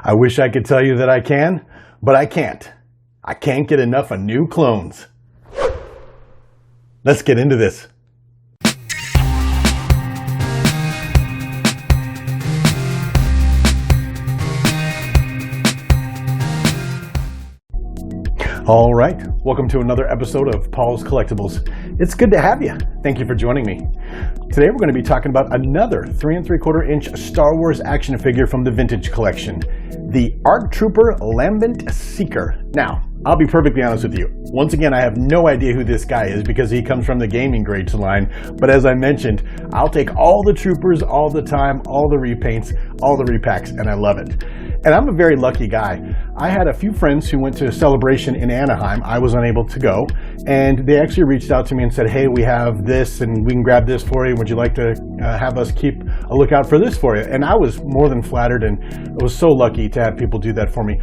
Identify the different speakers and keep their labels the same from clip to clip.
Speaker 1: I wish I could tell you that I can, but I can't. I can't get enough of new clones. Let's get into this. All right, welcome to another episode of Paul's Collectibles. It's good to have you. Thank you for joining me. Today we're going to be talking about another 3 3/4 inch Star Wars action figure from the vintage collection, the ARC Trooper Lambent Seeker. Now, I'll be perfectly honest with you. Once again, I have no idea who this guy is because he comes from the gaming grades line. But as I mentioned, I'll take all the troopers all the time, all the repaints, all the repacks, and I love it. And I'm a very lucky guy. I had a few friends who went to a celebration in Anaheim. I was unable to go. And they actually reached out to me and said, hey, we have this and we can grab this for you. Would you like to have us keep a lookout for this for you? And I was more than flattered, and I was so lucky to have people do that for me.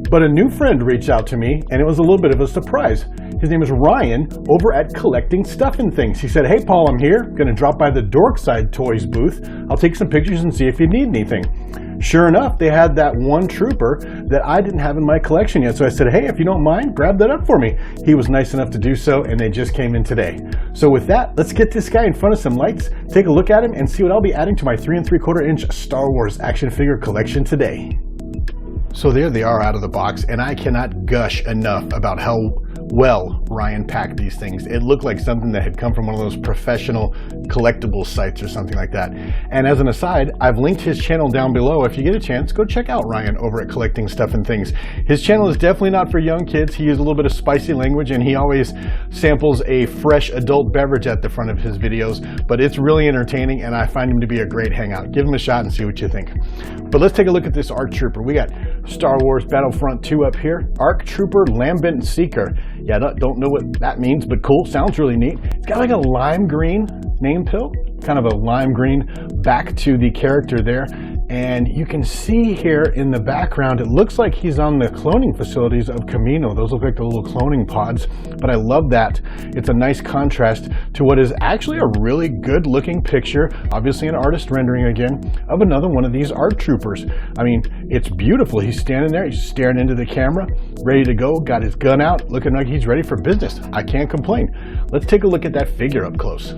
Speaker 1: But a new friend reached out to me, and it was a little bit of a surprise. His name is Ryan over at Collecting Stuff and Things. He said, hey, Paul, I'm here. Going to drop by the Dorkside Toys booth. I'll take some pictures and see if you need anything. Sure enough, they had that one trooper that I didn't have in my collection yet. So I said, hey, if you don't mind, grab that up for me. He was nice enough to do so, and they just came in today. So with that, let's get this guy in front of some lights, take a look at him, and see what I'll be adding to my 3 3/4 inch Star Wars action figure collection today. So there they are out of the box, and I cannot gush enough about how well Ryan packed these things. It looked like something that had come from one of those professional collectibles sites or something like that. And as an aside, I've linked his channel down below. If you get a chance, go check out Ryan over at Collecting Stuff and Things. His channel is definitely not for young kids. He uses a little bit of spicy language, and he always samples a fresh adult beverage at the front of his videos, but it's really entertaining, and I find him to be a great hangout. Give him a shot and see what you think. But let's take a look at this ARC Trooper. We got Star Wars Battlefront II up here. ARC Trooper Lambent Seeker. Yeah, I don't know what that means, but cool. Sounds really neat. It's got like a lime green name pill, kind of a lime green back to the character there. And you can see here in the background, it looks like he's on the cloning facilities of Camino. Those look like the little cloning pods, but I love that. It's a nice contrast to what is actually a really good looking picture, obviously an artist rendering again, of another one of these ARC Troopers. I mean, it's beautiful. He's standing there, he's staring into the camera, ready to go, got his gun out, looking like he's ready for business. I can't complain. Let's take a look at that figure up close.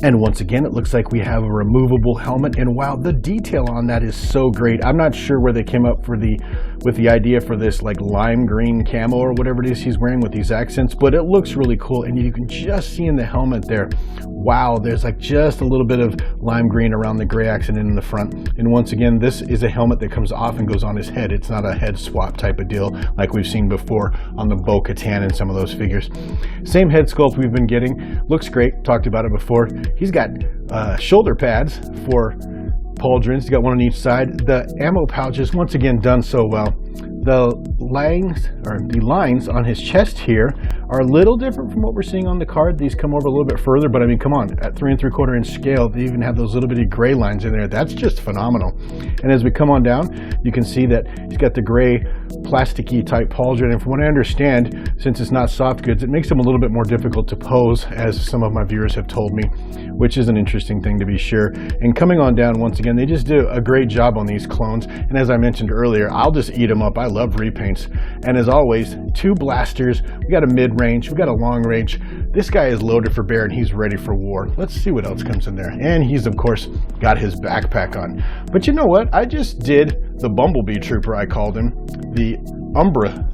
Speaker 1: And once again, it looks like we have a removable helmet, and wow, the detail on that is so great. I'm not sure where they came up with the idea for this like lime green camo or whatever it is he's wearing with these accents, but it looks really cool, and you can just see in the helmet there, wow, there's like just a little bit of lime green around the gray accent in the front. And once again, this is a helmet that comes off and goes on his head. It's not a head swap type of deal like we've seen before on the Bo-Katan and some of those figures. Same head sculpt we've been getting. Looks great. Talked about it before. He's got shoulder pads for pauldrons. He's got one on each side. The ammo pouches, once again, done so well. The lines on his chest here are a little different from what we're seeing on the card. These come over a little bit further, but I mean, come on, at 3 3/4 inch scale, they even have those little bitty gray lines in there. That's just phenomenal. And as we come on down, you can see that he's got the gray plasticky type pauldron, and from what I understand, since it's not soft goods, it makes them a little bit more difficult to pose, as some of my viewers have told me, which is an interesting thing to be sure. And coming on down, once again, they just do a great job on these clones, and as I mentioned earlier, I'll just eat them up. I love repaints. And as always, 2 blasters. We got a mid-range, we got a long range. This guy is loaded for bear, and he's ready for war. Let's see what else comes in there. And he's, of course, got his backpack on. But you know what? I just did the Bumblebee Trooper, I called him, the Umbra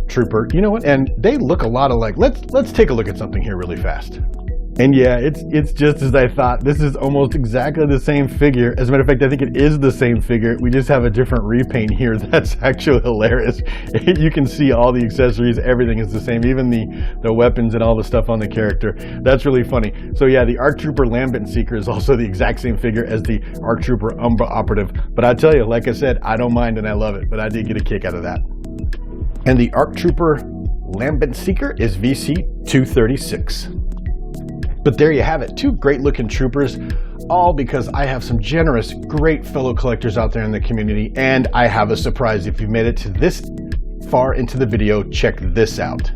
Speaker 1: Trooper. You know what? And they look a lot alike. Let's take a look at something here really fast. And yeah, it's just as I thought. This is almost exactly the same figure. As a matter of fact, I think it is the same figure. We just have a different repaint here. That's actually hilarious. You can see all the accessories, everything is the same, even the weapons and all the stuff on the character. That's really funny. So yeah, the ARC Trooper Lambent Seeker is also the exact same figure as the ARC Trooper Umbra Operative. But I tell you, like I said, I don't mind and I love it, but I did get a kick out of that. And the ARC Trooper Lambent Seeker is VC 236. But there you have it, 2 great looking troopers, all because I have some generous, great fellow collectors out there in the community, and I have a surprise. If you've made it to this far into the video, check this out.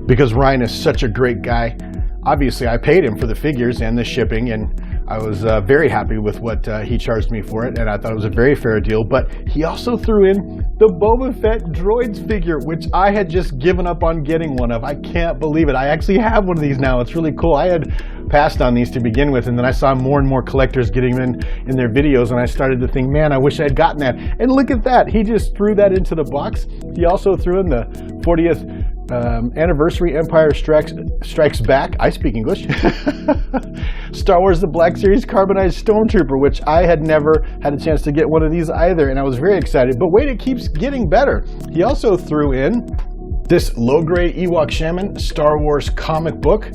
Speaker 1: Because Ryan is such a great guy, obviously I paid him for the figures and the shipping, and I was very happy with what he charged me for it, and I thought it was a very fair deal. But he also threw in the Boba Fett droids figure, which I had just given up on getting one of. I can't believe it. I actually have one of these now. It's really cool. I had passed on these to begin with, and then I saw more and more collectors getting them in their videos, and I started to think, man, I wish I had gotten that. And look at that. He just threw that into the box. He also threw in the 40th anniversary Empire Strikes Back. I speak English. Star Wars The Black Series Carbonized Stormtrooper, which I had never had a chance to get one of these either, and I was very excited. But wait, it keeps getting better. He also threw in this low-grade Ewok Shaman Star Wars comic book.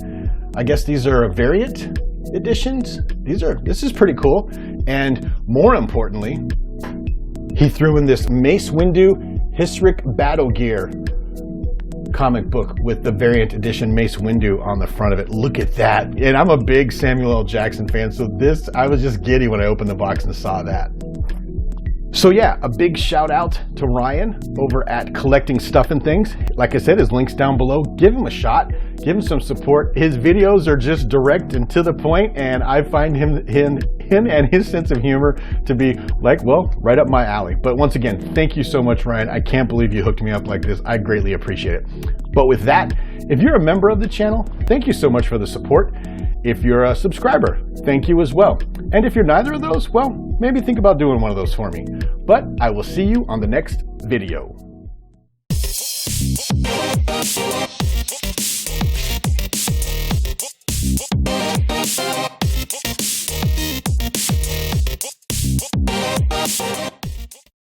Speaker 1: I guess these are variant editions. This is pretty cool. And more importantly, he threw in this Mace Windu Historic Battle Gear comic book with the variant edition Mace Windu on the front of it. Look at that. And I'm a big Samuel L. Jackson fan, so this, I was just giddy when I opened the box and saw that. So yeah, a big shout out to Ryan over at Collecting Stuff and Things. Like I said, his link's down below. Give him a shot. Give him some support. His videos are just direct and to the point, and I find him and his sense of humor to be like, well, right up my alley. But once again, thank you so much, Ryan. I can't believe you hooked me up like this. I greatly appreciate it. But with that, if you're a member of the channel, thank you so much for the support. If you're a subscriber, thank you as well. And if you're neither of those, well, maybe think about doing one of those for me. But I will see you on the next video.